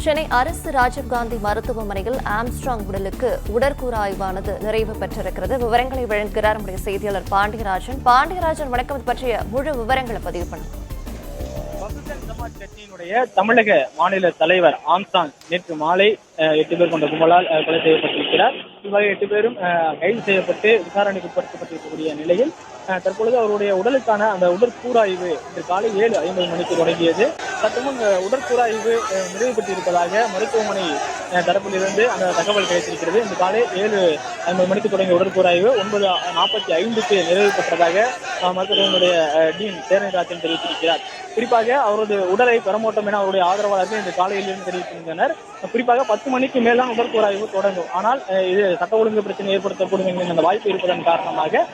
சென்னை அரசு ராஜீவ்காந்தி மருத்துவமனையில் ஆம்ஸ்ட்ராங் உடலுக்கு உடற்கூறு ஆய்வானது நிறைவு பெற்றிருக்கிறது. விவரங்களை வழங்குகிறார் நம்முடைய செய்தியாளர் பாண்டியராஜன். பாண்டியராஜன், வணக்கம். இது பற்றிய முழு விவரங்களை பதிவு பண்ணுங்க. பகுஜன் சமாஜ் கட்சியினுடைய தமிழக மாநில தலைவர் ஆம்ஸ்ட்ராங் நேற்று மாலை 8 பேர் கொண்ட கும்பலால் கொலை செய்யப்பட்டிருக்கிறார். இவ்வகை 8 பேரும் கைது செய்யப்பட்டு விசாரணைக்கு உட்படுத்தப்பட்டிருக்கக்கூடிய நிலையில் தற்பொழுது அவருடைய உடலுக்கான அந்த உடற்கூறாய்வு இன்று காலை 7:50 மணிக்கு தொடங்கியது. சற்று முன் உடற்கூறாய்வு நிறைவு பெற்றிருப்பதாக மருத்துவமனை தரப்பிலிருந்து அந்த தகவல் கிடைத்திருக்கிறது. இன்று காலை 7:50 மணிக்கு தொடங்கிய உடற்கூறாய்வு 9:45க்கு நிறைவு பெற்றதாக மருத்துவமனையுடைய டீன் சேரன்ராஜன் தெரிவித்திருக்கிறார். குறிப்பாக அவரது உடலை பெறமாட்டோம் என அவருடைய ஆதரவாளர்கள் இன்று காலையிலிருந்து தெரிவித்திருந்தனர். குறிப்பாக 10 மணிக்கு மேல்தான் உடற்கூறாய்வு தொடங்கும். ஆனால் இது சட்ட ஒழுங்கு பிரச்சனை ஏற்படுத்தக்கூடும் என்கிற அந்த வாய்ப்பு இருப்பதன் காரணமாக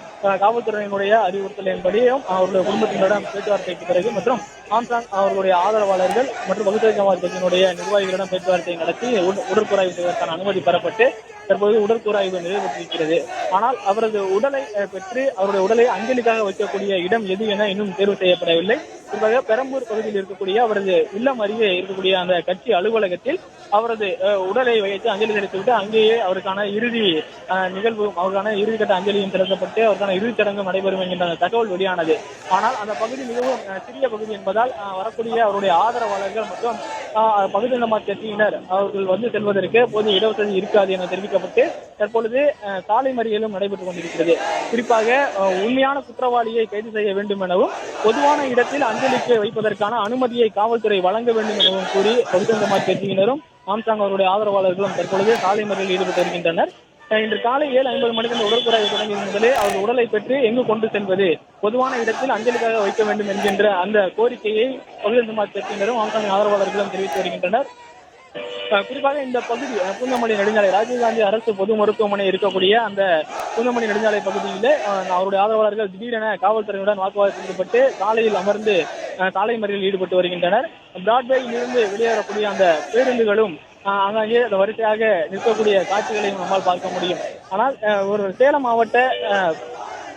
காவல்துறையினுடைய அறிவுறுத்தலின்படியும் அவருடைய குடும்பத்தினரிடம் பேச்சுவார்த்தைக்கு பிறகு மற்றும் ஆம்ஸ்ட்ராங் அவர்களுடைய ஆதரவாளர்கள் மற்றும் பகுஜன் சமாஜ் கட்சியினுடைய நிர்வாகிகளிடம் பேச்சுவார்த்தை நடத்தி உடற்கூறாய்வு செய்வதற்கான அனுமதி பெறப்பட்டு தற்போது உடற்கூறாய்வு நிறைவு பெற்றிருக்கிறது. ஆனால் அவரது உடலை பெற்று அவருடைய உடலை அஞ்சலிக்காக வைக்கக்கூடிய இடம் எது என இன்னும் தேர்வு செய்யப்படவில்லை. குறிப்பாக பெரம்பூர் பகுதியில் இருக்கக்கூடிய அவரது இல்லம் அருகே இருக்கக்கூடிய அந்த கட்சி அலுவலகத்தில் அவரது உடலை வைத்து அஞ்சலி செலுத்திவிட்டு அங்கேயே அவருக்கான இறுதி நிகழ்வும் அவருக்கான இறுதிக்கட்ட அஞ்சலியும் செலுத்தப்பட்டு அவருக்கான இறுதிச் சடங்கு நடைபெறும் என்கின்ற தகவல் வெளியானது. ஆனால் அந்த பகுதி மிகவும் சிறிய பகுதி என்பதால் வரக்கூடிய அவருடைய ஆதரவாளர்கள் மற்றும் பகுஜன் சமாஜ் கட்சியினர் அவர்கள் வந்து செல்வதற்கு போது இடவசதி இருக்காது என தெரிவிக்கப்பட்டு தற்பொழுது சாலை மறியலும் நடைபெற்றுக் கொண்டிருக்கிறது. குறிப்பாக உண்மையான குற்றவாளியை கைது செய்ய வேண்டும் எனவும் பொதுவான இடத்தில் அஞ்சலிக்கு வைப்பதற்கான அனுமதியை காவல்துறை வழங்க வேண்டும் எனவும் கூறி பகுஜன் சமாஜ் கட்சியினரும் ஆம்ஸ்ட்ராங் அவருடைய ஆதரவாளர்களும் தற்பொழுது சாலை மறியலில் ஈடுபட்டு வருகின்றனர். இன்று காலை 7:50 மணிக்கு இந்த உடற்கூறாய்வு தொடங்கிய முதலே அவர்கள் உடலை பெற்று எங்கு கொண்டு செல்வது, பொதுவான இடத்தில் அஞ்சலிக்காக வைக்க வேண்டும் என்கின்ற அந்த கோரிக்கையை பகுஜன் சமாஜ் கட்சியினரும் ஆம்ஸ்ட்ராங் ஆதரவாளர்களும் தெரிவித்து வருகின்றனர். குறிப்பாக இந்த பகுதி பூந்தமல்லி நெடுஞ்சாலை ராஜீவ்காந்தி அரசு பொது மருத்துவமனை இருக்கக்கூடிய அந்த பூந்தமல்லி நெடுஞ்சாலை பகுதியில் அவருடைய ஆதரவாளர்கள் திடீரென காவல்துறையுடன் வாக்குவாதத்தில் ஈடுபட்டு சாலையில் அமர்ந்து சாலை மறியலில் ஈடுபட்டு வருகின்றனர். பிராட்வேயில் இருந்து வெளியேறக்கூடிய அந்த பேருந்துகளும் அங்கே வரிசையாக நிற்கக்கூடிய காட்சிகளையும் நம்மால் பார்க்க முடியும். ஆனால் ஒரு சேலம் மாவட்ட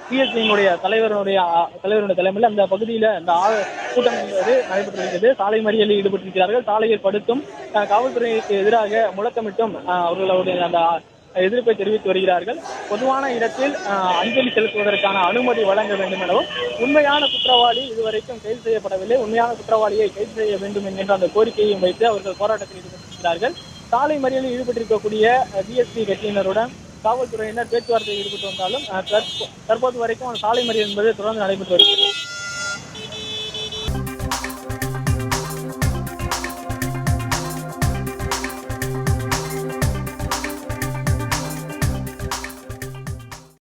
பிஎஸ்சியினுடைய தலைவருடைய தலைமையில் அந்த பகுதியில் அந்த கூட்டம் நடைபெற்று வருகிறது. சாலை மறியலில் ஈடுபட்டிருக்கிறார்கள். சாலையில் படுத்தும் காவல்துறைக்கு எதிராக முழக்கமிட்டும் அவர்களுடைய அந்த எதிர்ப்பை தெரிவித்து வருகிறார்கள். பொதுவான இடத்தில் அஞ்சலி செலுத்துவதற்கான அனுமதி வழங்க வேண்டும் எனவும் உண்மையான குற்றவாளி இதுவரைக்கும் கைது செய்யப்படவில்லை, உண்மையான குற்றவாளியை கைது செய்ய வேண்டும் என்கின்ற அந்த கோரிக்கையும் வைத்து அவர்கள் போராட்டத்தில் ஈடுபட்டிருக்கிறார்கள். சாலை மறியலில் ஈடுபட்டிருக்கக்கூடிய பிஎஸ்பி கட்சியினருடன் காவல்துறையினர் பேச்சுவார்த்தையில் ஈடுபட்டு வந்தாலும் தற்போது வரைக்கும் சாலை மறியல் என்பது தொடர்ந்து நடைபெற்று வருகிறது.